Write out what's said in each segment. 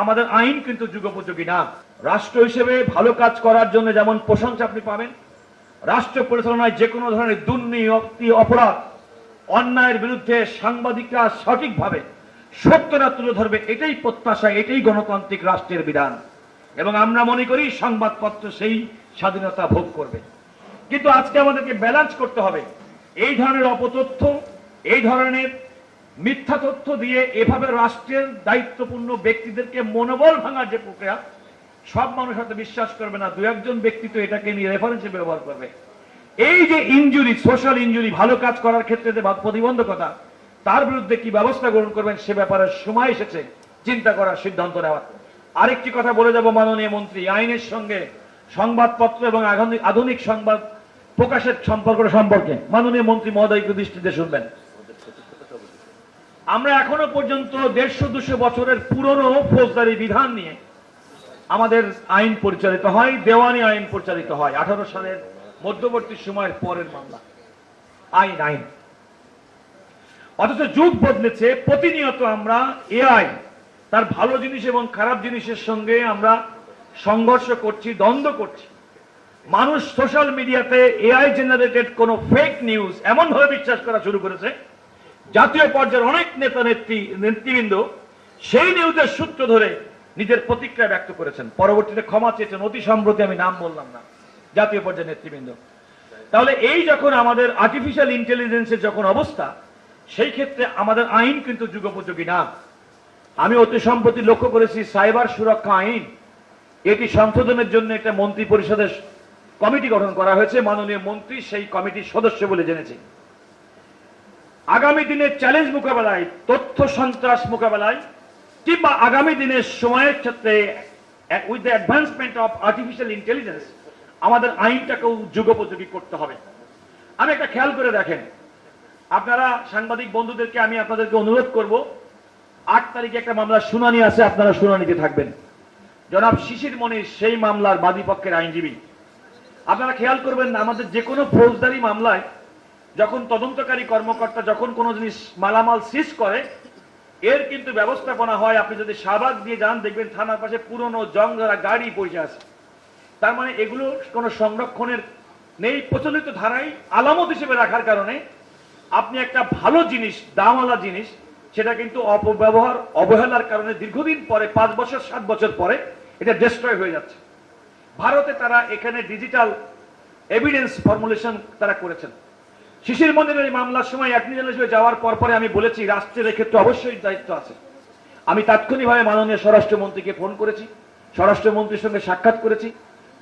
আমাদের আইন কিন্তু যুগোপযোগী না। রাষ্ট্র হিসেবে ভালো কাজ করার জন্য যেমন প্রশংসা আপনি পাবেন, রাষ্ট্র পরিচালনায় যে কোনো ধরনের দুর্নীতি, অপরাধ, অন্যায়ের বিরুদ্ধে সাংবাদিকরা সঠিকভাবে সত্যটা তুলে ধরবে, এটাই প্রত্যাশা, এটাই গণতান্ত্রিক রাষ্ট্রের বিধান। এবং আমরা মনে করি সংবাদপত্র সেই স্বাধীনতা ভোগ করবে। কিন্তু আজকে আমাদেরকে ব্যালেন্স করতে হবে। এই ধরনের অপতথ্য, এই ধরনের মিথ্যা তথ্য দিয়ে এভাবে রাষ্ট্রের দায়িত্বপূর্ণ ব্যক্তিদেরকে মনোবল ভাঙার যে প্রক্রিয়া, সব মানুষ হয়তো বিশ্বাস করবে না, দু একজন ব্যক্তি তো এটাকে নিয়ে রেফারেন্সে ব্যবহার করবে। এই যে ইনজুরি, সোশ্যাল ইনজুরি, ভালো কাজ করার ক্ষেত্রে যে প্রতিবন্ধকতা, তার বিরুদ্ধে কি ব্যবস্থা গ্রহণ করবেন সে ব্যাপারে সময় এসেছে চিন্তা করার, সিদ্ধান্ত নেওয়ার। আরেকটি কথা বলে যাব মাননীয় মন্ত্রী, আইনের সঙ্গে সংবাদপত্র এবং আধুনিক সংবাদ প্রকাশের সম্পর্কে মাননীয় মন্ত্রী মহোদয়কে দৃষ্টিতে শুনবেন। আমরা এখনো পর্যন্ত 150-200 বছরের পুরনো ফৌজদারি বিধান নিয়ে আমাদের আইন পরিচালিত হয়, দেওয়ানি আইন পরিচালিত হয়, 18 সালের মধ্যবর্তী সময়ের পরের মামলা আইন। অথচ যুগ বদলেছে, প্রতিনিয়ত আমরা এআই তার ভালো জিনিস এবং খারাপ জিনিসের সঙ্গে আমরা সংঘর্ষ করছি, দ্বন্দ্ব করছি। মানুষ সোশ্যাল মিডিয়াতে এআই জেনারেটেড কোন ফেক নিউজ এমন ভাবে বিশ্বাস করা শুরু করেছে, জাতীয় পর্যায়ের অনেক নেতৃবৃন্দ সেই নিউজের সূত্র ধরে নিজের প্রতিক্রিয়া ব্যক্ত করেছেন, পরবর্তীতে ক্ষমা চেয়েছেন। অতি সম্প্রতি, আমি নাম বললাম না, জাতীয় পর্যায়ের নেতৃবৃন্দ। তাহলে এই যখন আমাদের আর্টিফিশিয়াল ইন্টেলিজেন্সের যখন অবস্থা, সেই ক্ষেত্রে আমাদের আইন কিন্তু যুগোপযোগী না। আমি অতি সম্প্রতি লক্ষ্য করেছি সাইবার সুরক্ষা আইন, এটি সংশোধনের জন্য একটা মন্ত্রী পরিষদের কমিটি গঠন করা হয়েছে, মাননীয় মন্ত্রী সেই কমিটির সদস্য বলে জেনেছি। আগামী দিনের চ্যালেঞ্জ মোকাবেলায়, তথ্য সন্ত্রাস মোকাবেলায়, কিংবা আগামী দিনের সময়ের ক্ষেত্রে with the advancement of artificial intelligence আমাদের আইনটাকেও যুগোপযোগী করতে হবে। আমি একটা খেয়াল করে দেখেন, আপনারা সাংবাদিক বন্ধুদেরকে আমি আপনাদেরকে অনুরোধ করব, 8 তারিখে একটা মামলার শুনানি আছে, আপনারা শুনানিতে থাকবেন। জনাব শিশির মনির সেই মামলার বাদী পক্ষের আইনজীবী। আপনারা খেয়াল করবেন, আমাদের যে কোনো ফৌজদারি মামলায় যখন তদন্তকারী কর্মকর্তা যখন কোনো জিনিস মালামাল সিজ করে, এর কিন্তু ব্যবস্থাপনা হয়। আপনি যদি শাহবাগ দিয়ে যান, দেখবেন থানার পাশে পুরনো জং ধরা গাড়ি পড়ে আছে। তার মানে এগুলো কোনো সংরক্ষণের নেই, প্রচলিত ধারায় আলামত হিসেবে রাখার কারণে আপনি একটা ভালো জিনিস, দামওয়ালা জিনিস, সেটা কিন্তু অপব্যবহার, অবহেলার কারণে দীর্ঘদিন পরে, 5 বছর 7 বছর পরে এটা ডিস্ট্রয় হয়ে যাচ্ছে। ভারতে তারা এখানে ডিজিটাল এভিডেন্স ফর্মুলেশন তারা করেছেন। শিশির মন্দিরের এই মামলার সময় অ্যাটর্নি জেনারেল হিসেবে যাওয়ার পরে আমি বলেছি, রাষ্ট্রের এক্ষেত্রে অবশ্যই দায়িত্ব আছে। আমি তাৎক্ষণিকভাবে মাননীয় স্বরাষ্ট্রমন্ত্রীকে ফোন করেছি, স্বরাষ্ট্রমন্ত্রীর সঙ্গে সাক্ষাৎ করেছি।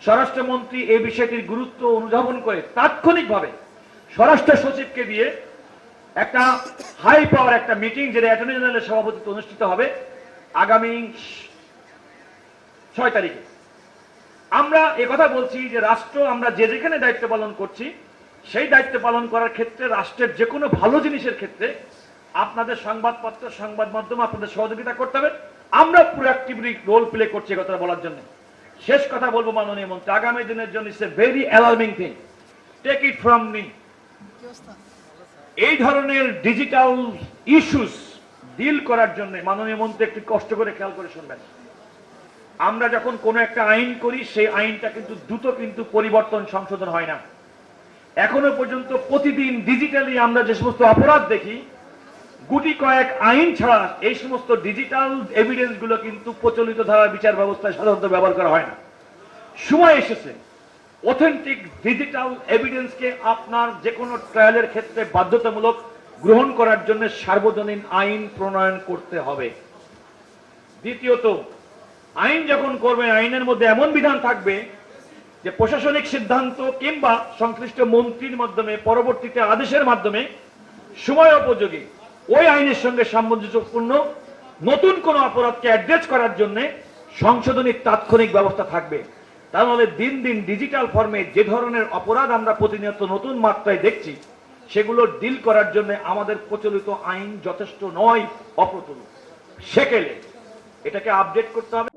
স্বরাষ্ট্রমন্ত্রী এই বিষয়টির গুরুত্ব অনুধাবন করে তাৎক্ষণিকভাবে স্বরাষ্ট্র সচিবকে দিয়ে একটা হাই পাওয়ার একটা মিটিং, যেটা অ্যাটর্নি জেনারেলের সভাপতিত্বে অনুষ্ঠিত হবে আগামী 6 তারিখে। আমরা একথা বলছি যে রাষ্ট্র, আমরা যে যেখানে দায়িত্ব পালন করছি, সেই দায়িত্ব পালন করার ক্ষেত্রে রাষ্ট্রের যে কোনো ভালো জিনিসের ক্ষেত্রে আপনাদের সংবাদপত্র, সংবাদ মাধ্যম আপনাদের সহযোগিতা করতে হবে। আমরা প্রোঅ্যাক্টিভলি রোল প্লে করছি কথা বলার জন্য। শেষ কথা বলবো মাননীয় মন্ত্রী, আগামী দিনের জন্য it's a very alarming thing, take it from me. এই ধরনের ডিজিটাল ইস্যুস ডিল করার জন্য মাননীয় মন্ত্রী একটু কষ্ট করে খেয়াল করে শুনবেন। আমরা যখন কোনো একটা আইন করি, সেই আইনটা কিন্তু দ্রুত কিন্তু পরিবর্তন, সংশোধন হয় না। এখনো পর্যন্ত প্রতিদিন ডিজিটালি আমরা যে সমস্ত অপরাধ দেখি, গুটি কয়েক আইন ছাড়া এই সমস্ত ডিজিটাল এভিডেন্স গুলো কিন্তু প্রচলিত ধারার বিচার ব্যবস্থায় সাধারণত ব্যবহার করা হয় না। সময় এসেছে অথেন্টিক ডিজিটাল এভিডেন্সকে আপনার যে কোনো ট্রায়ালের ক্ষেত্রে বাধ্যতামূলক গ্রহণ করার জন্য সার্বজনীন আইন প্রণয়ন করতে হবে। দ্বিতীয়ত, আইন যখন করবে, আইনের মধ্যে এমন বিধান থাকবে যে প্রশাসনিক সিদ্ধান্ত কিংবা সংশ্লিষ্ট মন্ত্রীর মাধ্যমে, পরবর্তীতে আদেশের মাধ্যমে সময় উপযোগী ওই আইনের সঙ্গে সামঞ্জস্যপূর্ণ নতুন কোন অপরাধকে অ্যাড্রেস করার জন্য সংশোধনী তাৎক্ষণিক ব্যবস্থা থাকবে। তাহলে দিন দিন ডিজিটাল ফর্মে যে ধরনের অপরাধ আমরা প্রতিনিয়ত নতুন মাত্রায় দেখছি, সেগুলো ডিল করার জন্য আমাদের প্রচলিত আইন যথেষ্ট নয়, অপ্রতুল। সেকেলে এটাকে আপডেট করতে হবে।